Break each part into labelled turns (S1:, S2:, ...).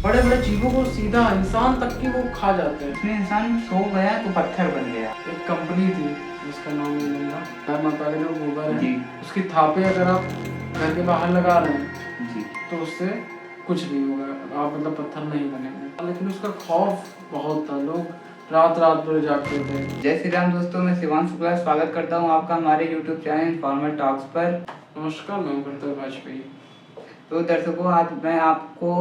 S1: बड़े बड़े जीवों को सीधा इंसान तक की वो खा जाते हैं।
S2: इसमें इंसान सो गया तो पत्थर बन गया।
S1: एक कंपनी थी जिसका नाम नहीं लूंगा, गाय माता के जो गोबर है
S2: जी।
S1: उसकी थापे अगर आप घर के बाहर लगा रहे हैं
S2: जी।
S1: तो उससे कुछ नहीं होगा, आप मतलब पत्थर नहीं बनेंगे। लेकिन उसका खौफ बहुत था, लोग रात रात भर जागते थे।
S2: जय श्री राम दोस्तों, मैं शिवांश शुक्ला स्वागत करता हूं आपका हमारे YouTube चैनल इन्फॉर्मल टॉक्स पर।
S1: नमस्कार, मैं कर्तव्य वाजपेयी।
S2: तो दर्शकों, आज मैं आपको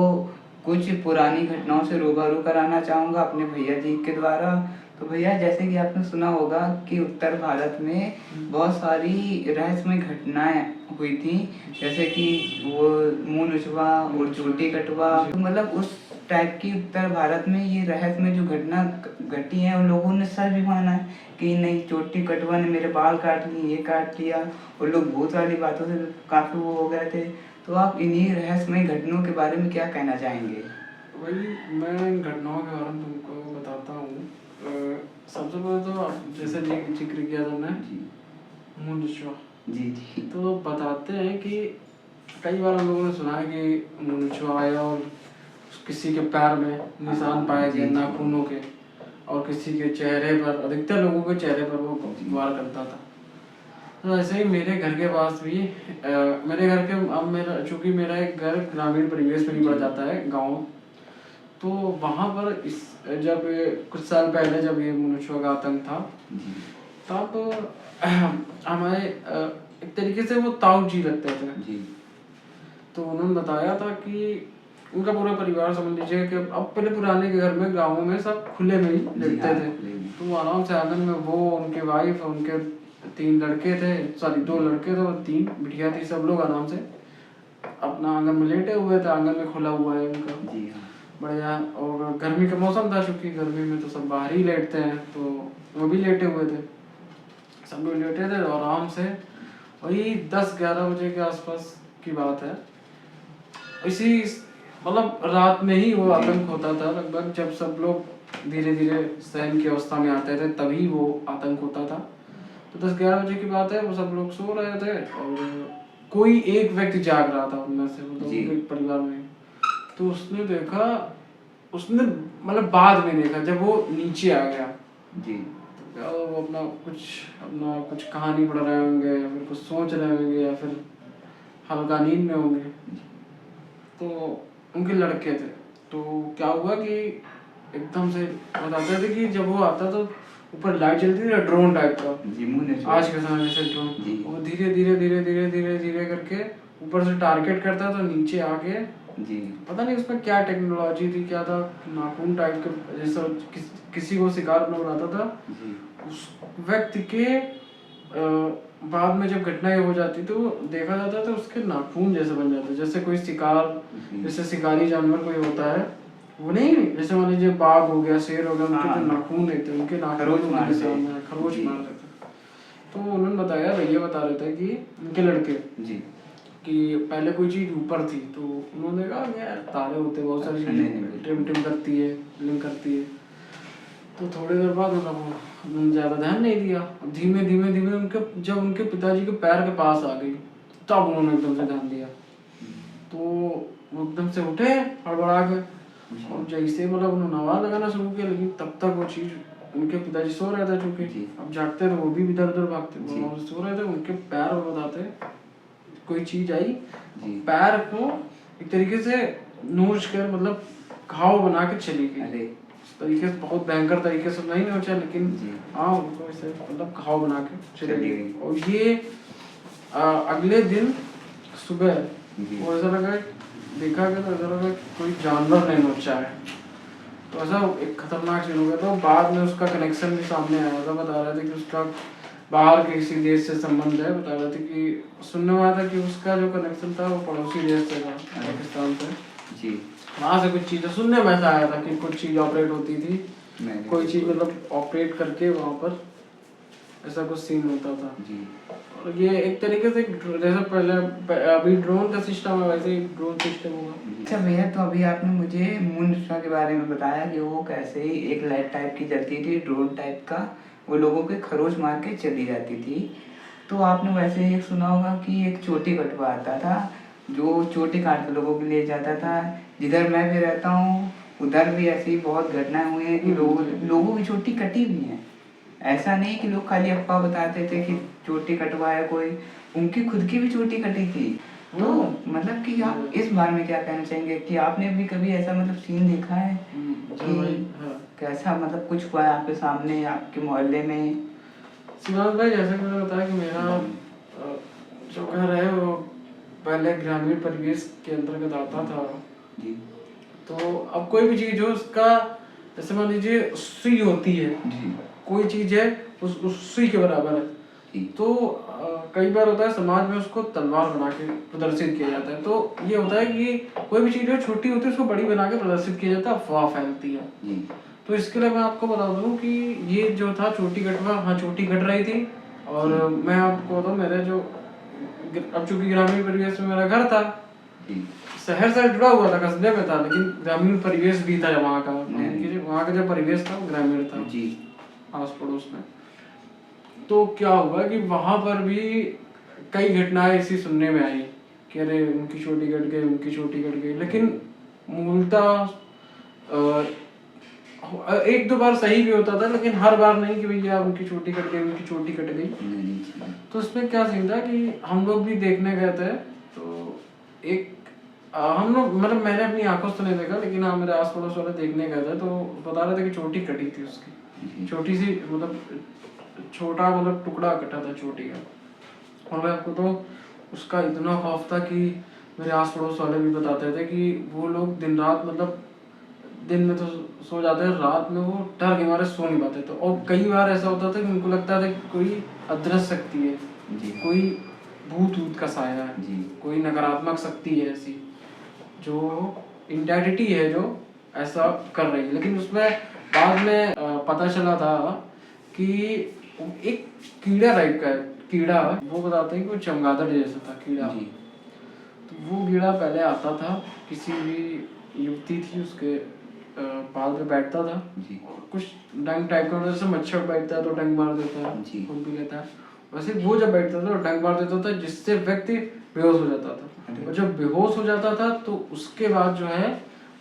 S2: कुछ पुरानी घटनाओं से रूबरू कराना चाहूँगा अपने भैया जी के द्वारा। तो भैया, जैसे कि आपने सुना होगा कि उत्तर भारत में बहुत सारी रहस्यमय घटनाएं हुई थी, जैसे कि वो मुंह नुचवा और चोटी कटवा। तो मतलब उस टाइप की उत्तर भारत में ये रहस्यमय जो घटना घटी है, उन लोगों ने सच भी माना है कि नहीं, चोटी कटवा ने मेरे बाल काट लिए, ये काट लिया, और लोग बहुत सारी बातों से काफ़ी वो हो गए थे। तो आप इन्हीं रहस्यमय घटनाओं के बारे में क्या कहना चाहेंगे?
S1: वही मैं इन घटनाओं के बारे में तुमको बताता हूँ। सबसे पहले तो जैसे जिक्र किया तुमने मुंह नुचवा,
S2: जी जी।
S1: तो बताते हैं कि कई बार हम लोगों ने सुना है कि मुंह नुचवा आया और किसी के पैर में निशान पाए गए नाखूनों के, और किसी के चेहरे पर, अधिकतर लोगों के चेहरे पर वो वार करता था। तो ऐसे ही मेरे घर के पास भी मेरे घर के, अब मेरा चूँकि मेरा एक घर ग्रामीण परिवेश में ही पड़ जाता है, गाँव, तो वहाँ पर इस जब कुछ साल पहले जब ये मुंह नुचवा का आतंक था, तब हमारे एक तरीके से वो ताऊ जी लगते थे
S2: जी।
S1: तो उन्होंने बताया था कि उनका पूरा परिवार, समझ लीजिए कि अब पहले पुराने के घर में, गाँवों में सब खुले में ही लेटते थे, तो आराम से आंगन में वो, उनके वाइफ, उनके 3 लड़के थे, सॉरी 2 लड़के थे और 3 बिटिया थी, सब लोग आराम से अपना आंगन में लेटे हुए थे। आंगन में खुला हुआ है उनका,
S2: जी हाँ।
S1: बढ़िया। और गर्मी का मौसम था, चूँकि गर्मी में तो सब बाहर ही लेटते हैं, तो वो भी लेटे हुए थे, सब लोग लेटे थे आराम से। वही 10-11 बजे के आसपास की बात है, इसी मतलब रात में ही वो आतंक होता था लगभग, जब सब लोग धीरे धीरे सहन की अवस्था में आते थे तभी वो आतंक होता था। तो 10-11 बजे की बात है, वो सब लोग सो रहे थे और कोई एक व्यक्ति जाग रहा था उनमें से, मतलब उनके परिवार में। तो उसने देखा, उसने मतलब बाद में देखा जब वो नीचे आ गया
S2: जी।
S1: तो वो अपना कुछ कहानी पढ़ रहे होंगे, या फिर कुछ सोच रहे होंगे, या फिर हल्का नींद में होंगे। तो उनके लड़के थे, तो क्या हुआ कि एकदम से बताते थे कि जब वो आता तो ऊपर लाइट चलती थी, ड्रोन टाइप का, आज के समय जैसे ड्रोन, वो धीरे धीरे धीरे धीरे धीरे धीरे करके ऊपर से टारगेट करता तो नीचे आके जी, पता नहीं उसमें क्या टेक्नोलॉजी थी, क्या था, नाखून टाइप के जैसा किसी को शिकार अपना बनाता था उस व्यक्ति के। बाद में जब घटना ये हो जाती तो देखा जाता तो उसके नाखून जैसे बन जाते, जैसे कोई शिकार, जैसे शिकारी जानवर कोई होता है वो नहीं, जैसे मान लीजिए बाघ हो गया, शेर हो गया, उनके जो नाखून रहते हैं, उनके नाखून खरोच मार देते। तो उन्होंने बताया, भैया बता रहे थे कि उनके लड़के जी कि पहले कोई चीज ऊपर थी, तो उन्होंने कहा यार तारे होते बहुत सारी चीजें टिम टिम करती है, लिंक करती है। तो थोड़ी देर बाद उन्होंने ज़्यादा ध्यान नहीं दिया, धीमे धीमे धीमे जब उनके पिताजी के पैर के पास आ गई तब उन्होंने एकदम से ध्यान दिया। तो वो एकदम से उठे हड़बड़ा के, और जैसे मतलब उन्होंने आवाज़ लगाना शुरू किया, लेकिन तब तक वो चीज़, उनके पिताजी सो रहे थे, चूँकि अब जागते थे वो भी इधर उधर भागते, सो रहे थे, उनके पैर बताते कोई चीज़ आई, पैर को एक तरीके से नोच कर, मतलब घाव बना के चली गई तरीके से, बहुत भयंकर तरीके से नहीं नोचा, लेकिन हाँ उनको ऐसे मतलब घाव बना के चली गई। और ये अगले दिन सुबह वो ऐसा लगा, देखा गया तो ऐसा लगा कोई जानवर ने नोचा है, तो ऐसा एक खतरनाक चीज हो गया था। बाद में उसका कनेक्शन भी सामने आया था, बता रहे थे कि उसका बाहर के किसी देश से संबंध है, बता रहे थे कि सुनने में आया था कि उसका जो कनेक्शन था वो पड़ोसी देश से था, पाकिस्तान से जी। वहाँ से कुछ चीज़ें सुनने में ऐसा आया था कि कुछ चीज़ ऑपरेट होती थी, कोई चीज़ मतलब ऑपरेट करके वहाँ पर ऐसा कुछ सीन होता था जी। और ये एक तरीके से जैसे पहले अभी ड्रोन का सिस्टम है, वैसे ही ड्रोन सिस्टम होगा।
S2: अच्छा भैया, तो अभी आपने मुझे मुंह नुचवा के बारे में बताया कि वो कैसे ही एक लाइट टाइप की जलती थी, ड्रोन टाइप का, वो लोगों के खरोच मार के चली जाती थी। तो आपने वैसे ही सुना होगा कि एक चोटी कटवा आता था, जो चोटी काट के लोगों को ले जाता था, जिधर मैं भी रहता हूँ उधर भी ऐसी बहुत घटनाएं हुई हैं कि लोगों की चोटी कटी भी है। ऐसा नहीं कि लोग खाली अफवाह बताते थे कि चोटी कटवाया कोई, उनकी खुद की भी चोटी कटी थी। तो मतलब कि आप इस बारे में क्या कहना चाहेंगे कि आपने भी कभी ऐसा मतलब सीन देखा है कि कैसा मतलब कुछ हुआ है आपके सामने आपके मोहल्ले में?
S1: सिद्धार्थ भाई, जैसे कि मैंने बताया कि मेरा जो घर है वो पहले ग्रामीण परिवेश के अंतर्गत आता था
S2: जी।
S1: तो अब कोई भी चीज हो उसका, जैसे मान लीजिए सुई होती है
S2: जी।
S1: कोई चीज है उस सुई के बराबर है
S2: जी।
S1: तो कई बार होता है समाज में उसको तलवार बना के प्रदर्शित किया जाता है। तो ये होता है कि कोई भी चीज जो छोटी होती है उसको बड़ी बना के प्रदर्शित किया जाता है, अफवाह फैलती है।
S2: जी।
S1: तो इसके लिए मैं आपको बता दूं कि ये जो था चोटी कटवा, हाँ चोटी कट रही थी और मैं आपको बताऊं मेरे जो अब चूंकि ग्रामीण परिवेश में मेरा घर था, शहर से जुड़ा हुआ था, कस्बे में था, लेकिन ग्रामीण परिवेश भी था वहाँ का। वहाँ का जो परिवेश था ग्रामीण था
S2: जी,
S1: आस पड़ोस में। तो क्या हुआ कि वहाँ पर भी कई घटनाएं ऐसी सुनने में आई कि अरे उनकी चोटी कट गई, उनकी चोटी कट गई। लेकिन मूलतः एक दो बार सही भी होता था, लेकिन हर बार नहीं कि भैया उनकी चोटी कट गई, उनकी चोटी कट गई। तो उसमें क्या सीन था कि हम लोग भी देखने गए थे। तो एक हम लोग मतलब मैंने अपनी आंखों से नहीं देखा, लेकिन हाँ मेरे आस पड़ोस वाले देखने गए थे तो बता रहे थे कि चोटी कटी थी उसकी, छोटी सी मतलब छोटा मतलब टुकड़ा कटा था चोटी का। और मैं आपको तो उसका इतना खौफ था कि मेरे आस पड़ोस वाले भी बताते थे कि वो लोग दिन रात मतलब दिन में तो सो जाते हैं, रात में वो डर के मारे सो नहीं पाते थे। और कई बार ऐसा होता था कि उनको लगता था कि कोई अदृश्य शक्ति है, कोई भूत ऊत का साया है, कोई नकारात्मक शक्ति है ऐसी जो इंटेंटिटी है जो ऐसा कर रही है। लेकिन उसमें बाद में पता चला था कि एक कीड़ा टाइप का है, कीड़ा वो बताते हैं कि वो चमगादड़ जैसा था कीड़ा। तो वो कीड़ा पहले आता था, किसी भी युवती थी उसके पाल पे बैठता था, कुछ डंक टाइप का, जैसे मच्छर बैठता है तो डंक मार देता है, खून पी लेता है, वैसे वो जब बैठता था डंक मार देता था जिससे व्यक्ति बेहोश हो जाता था। और जब बेहोश हो जाता था तो उसके बाद जो है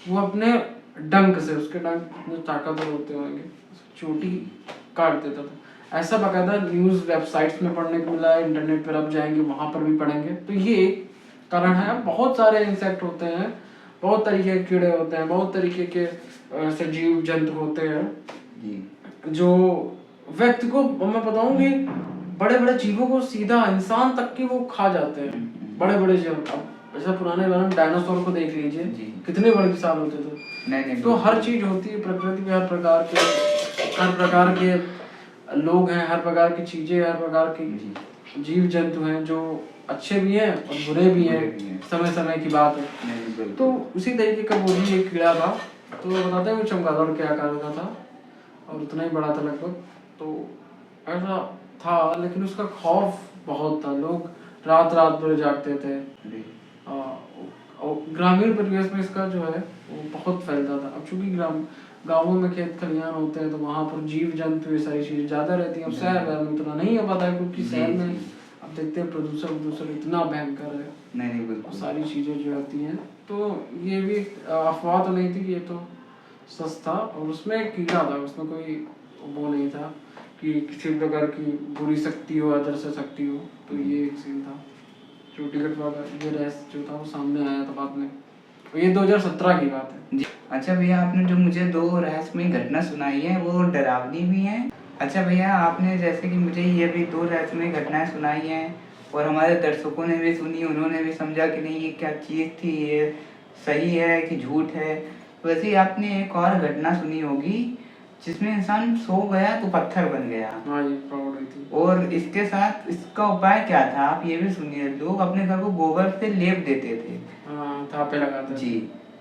S1: वो अपने डंक से, उसके डंक इतने ताकतवर होते होंगे, चोटी काट देता था। ऐसा बकायदा न्यूज़ वेबसाइट्स में पढ़ने को मिला है, इंटरनेट पर आप जाएंगे वहां पर भी पढ़ेंगे। तो ये एक कारण है। बहुत सारे इंसेक्ट होते हैं, बहुत तरीके के कीड़े होते हैं, बहुत तरीके के सजीव जंतु होते हैं जो व्यक्ति को, मैं बताऊंगी, बड़े बड़े जीवों को सीधा इंसान तक की वो खा जाते हैं। बड़े बड़े जीव, अब जैसे पुराने जमाने में डायनासोर को देख लीजिए, कितने बड़े विशाल होते थे। तो हर चीज होती है प्रकृति में, हर प्रकार के लोग हैं, हर प्रकार की चीजें, हर प्रकार के जीव जंतु हैं जो अच्छे भी हैं और बुरे भी हैं, समय समय की बात है। तो उसी तरीके का वो भी एक कीड़ा था। तो बताते हैं वो चमगादड़ के आकार का था और उतना ही बड़ा था लगभग। तो ऐसा था, लेकिन उसका खौफ बहुत था, लोग रात रात भर जागते थे। और ग्रामीण परिवेश में इसका जो है वो बहुत फैलता था। अब चूंकि गाँवों में खेत खलिहान होते हैं तो वहाँ पर जीव जंतु ये सारी चीज़ें ज़्यादा रहती हैं। अब शहर में उतना नहीं हो पाता है, क्योंकि शहर में अब देखते हैं प्रदूषण इतना भयंकर है, नहीं सारी चीज़ें जो होती हैं। तो ये भी अफवाह तो नहीं थी कि ये तो सच था। और उसमें एक कीड़ा था, उसमें कोई वो नहीं था कि किसी प्रकार की बुरी शक्ति हो, अदृश्य शक्ति हो। तो ये एक सीन था चोटी कटवा का, ये रहस्य जो था वो सामने आया था बाद में। ये 2017 की बात है।
S2: अच्छा भैया, आपने जो मुझे 2 रहस्यमयी घटना सुनाई है वो डरावनी भी हैं। अच्छा भैया, आपने जैसे कि मुझे ये भी 2 रहस्यमयी घटनाएं सुनाई हैं और हमारे दर्शकों ने भी सुनी, उन्होंने भी समझा कि नहीं ये क्या चीज़ थी, ये सही है कि झूठ है। वैसे ही आपने एक और घटना सुनी होगी जिसमें इंसान सो गया तो पत्थर बन गया।
S1: हाँ, ये प्रॉब्लम थी।
S2: और इसके साथ इसका उपाय क्या था आप ये भी सुनिए। लोग अपने घर को गोबर से लेप देते थे।
S1: हाँ, थापे लगाते
S2: जी।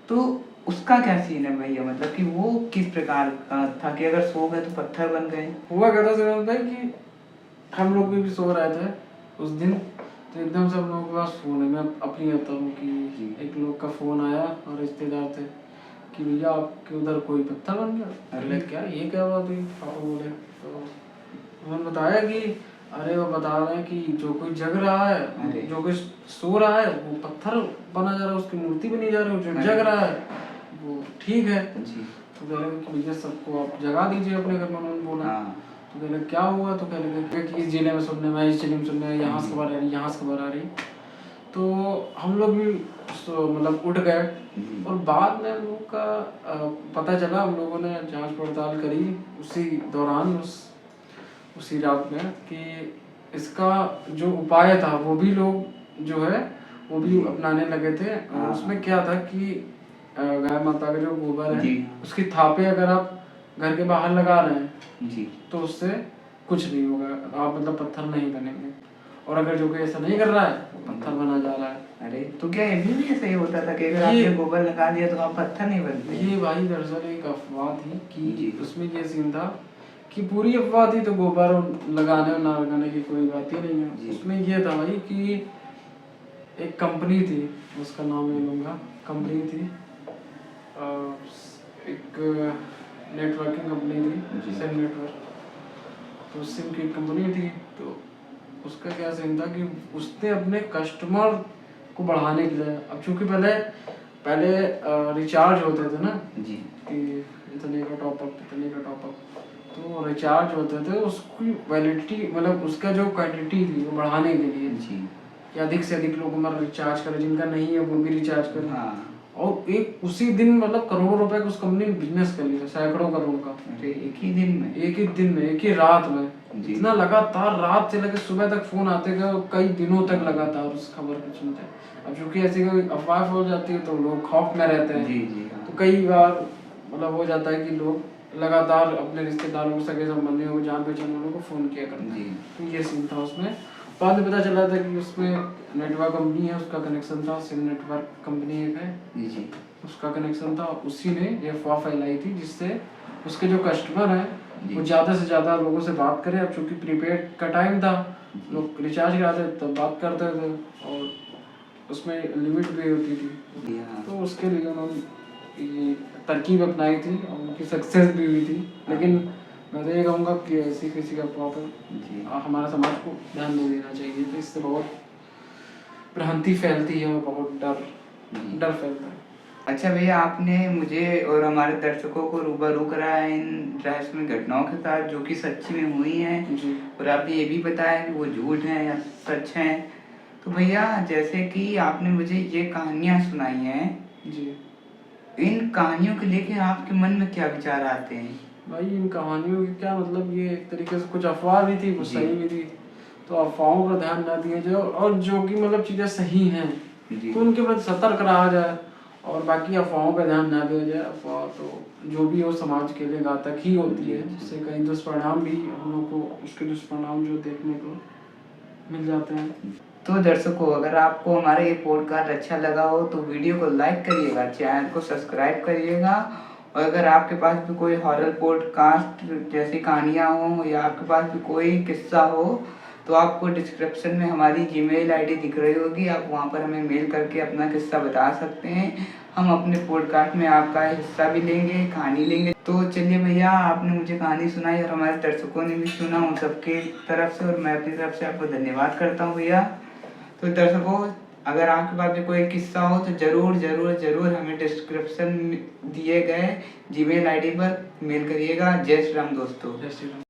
S2: तो उसका क्या सीन है भैया, मतलब कि वो किस प्रकार का था कि अगर सो गए तो पत्थर बन गए?
S1: हुआ क्या था सिमरन भाई कि हम लोग भी सो रहे थे उस दिन, तो एकदम से हम लोगों के पास फोन है। मैं अपनी बताता हूँ कि एक लोग का फोन आया और रिश्तेदार थे कि भैया आपके उधर कोई पत्थर बन गया। अरे क्या, ये क्या बात हुई? पापा बोले। तो उन्होंने बताया कि अरे वो बता रहे हैं कि जो कोई जग रहा
S2: अरे।
S1: है, जो कोई सो रहा है वो पत्थर बना जा रहा है, उसकी मूर्ति बनी जा रही है। जो
S2: अरे।
S1: जग रहा है वो ठीक है।
S2: जी।
S1: तो कह रहे कि भैया सबको आप जगा दीजिए अपने घर में, उन्होंने बोला।
S2: हाँ।
S1: तो कह रहे क्या हुआ? तो कह रहे कि इस जिले में सुनने में, इस जिले में सुनने में, यहाँ से खबर आ रही, यहाँ से खबर आ रही। तो हम लोग भी मतलब उठ गए और बाद में हम लोग का पता चला, हम लोगों ने जांच पड़ताल करी उसी दौरान, उसी रात में, कि इसका जो उपाय था वो भी लोग जो है वो भी अपनाने लगे थे। और उसमें क्या था कि गाय माता का जो गोबर है उसकी थापे अगर आप घर के बाहर लगा रहे हैं
S2: जी,
S1: तो उससे कुछ नहीं होगा, आप मतलब पत्थर नहीं बनेंगे। और अगर जो कोई ऐसा नहीं कर रहा है वो पत्थर बना जा रहा है।
S2: अरे तो क्या ये भी ऐसा ही होता था कि अगर आपने गोबर लगा दिया तो आप पत्थर नहीं बनते?
S1: ये भाई दरअसल एक अफवाह थी कि उसमें ये सीन था कि पूरी अफवाह थी, तो गोबर लगाने और ना लगाने की कोई बात ही नहीं है। उसमें ये था भाई कि एक कंपनी थी, उसका नाम नहीं लूँगा, कंपनी थी, एक नेटवर्किंग कंपनी थी, सिम नेटवर्क। तो सिम की कंपनी थी, तो उसका क्या सीन था कि उसने अपने कस्टमर को बढ़ाने के लिए, अब चूंकि पहले रिचार्ज होते थे ना
S2: जी,
S1: कि इतने का टॉपअप, इतने का टॉपअप, तो रिचार्ज होते थे, उसकी वैलिडिटी मतलब उसका जो क्वांटिटी थी वो बढ़ाने के लिए
S2: जी,
S1: कि अधिक से अधिक लोग हमारा रिचार्ज करें, जिनका नहीं है वो भी रिचार्ज करें।
S2: हाँ।
S1: और एक उसी दिन मतलब करोड़ों रुपए का उस कंपनी ने बिजनेस कर लिया, सैकड़ों करोड़ का।
S2: अरे एक ही दिन में?
S1: एक ही दिन में, एक ही रात में, इतना लगातार, रात से लेकर सुबह तक फोन आते गए, कई दिनों तक लगातार उस खबर को सुनते। अब चूंकि ऐसी कोई अफवाह हो जाती है तो लोग खौफ में रहते हैं।
S2: जी, जी, हाँ।
S1: तो कई बार मतलब हो जाता है कि लोग लगातार अपने रिश्तेदारों, सगे संबंधियों को, जान पहचान वालों को फोन किया करते हैं। तो ये सीन था उसमें। बाद में पता चला था कि उसमें नेटवर्क कंपनी है, उसका कनेक्शन था, सिम नेटवर्क कंपनी एक है
S2: जी, उसका
S1: कनेक्शन था। उसी ने ये अफवाह फैलाई थी जिससे उसके जो कस्टमर हैं वो ज़्यादा से ज़्यादा लोगों से बात करें। अब चूंकि प्रीपेड का टाइम था, लोग रिचार्ज कराते तब बात करते थे और उसमें लिमिट भी होती थी। तो उसके लिए उन्होंने ये तरकीब अपनाई थी और उनकी सक्सेस भी हुई थी। लेकिन मैं तो ये कहूँगा कि ऐसी किसी का अफवाह पर हमारे समाज को ध्यान नहीं देना चाहिए। तो इससे बहुत भ्रांति फैलती है और बहुत डर फैलता है।
S2: अच्छा भैया, आपने मुझे और हमारे दर्शकों को रूबरू कराया इन रहस्यमय घटनाओं के साथ जो कि सच्ची में हुई हैं
S1: जी।
S2: और आपने ये भी बताया कि वो झूठ हैं या सच हैं। तो भैया जैसे कि आपने मुझे ये कहानियाँ सुनाई हैं
S1: जी,
S2: इन कहानियों को लेकर आपके मन में क्या विचार आते हैं?
S1: भाई इन कहानियों की क्या मतलब, ये एक तरीके से कुछ अफवाह भी थी, कुछ सही भी थी। तो अफवाहों पर ध्यान न दिया जाए और जो कि मतलब चीज़ें सही हैं तो उनके प्रति सतर्क रहा जाए और बाकी अफवाहों पर ध्यान ना दिया जाए। अफवाह तो जो भी हो समाज के लिए घातक ही होती है, जिससे कई दुष्परिणाम भी हम लोग को, उसके दुष्परिणाम जो देखने को मिल जाते हैं।
S2: तो दर्शकों, अगर आपको हमारा ये पॉडकास्ट अच्छा लगा हो तो वीडियो को लाइक करिएगा, चैनल को सब्सक्राइब करिएगा। और अगर आपके पास भी कोई हॉरर पॉडकास्ट जैसी कहानियाँ हो या आपके पास भी कोई किस्सा हो तो आपको डिस्क्रिप्शन में हमारी जीमेल आईडी दिख रही होगी, आप वहाँ पर हमें मेल करके अपना किस्सा बता सकते हैं। हम अपने पॉडकास्ट में आपका हिस्सा भी लेंगे, कहानी लेंगे। तो चलिए भैया, आपने मुझे कहानी सुनाई और हमारे दर्शकों ने भी सुना, उन सबके तरफ से और मैं अपनी तरफ से आपको धन्यवाद करता हूँ भैया। तो दर्शकों, अगर आपके पास भी कोई किस्सा हो तो जरूर हमें डिस्क्रिप्शन दिए गए जीमेल आईडी पर मेल करिएगा। जय श्री राम दोस्तों।
S1: जय श्री राम।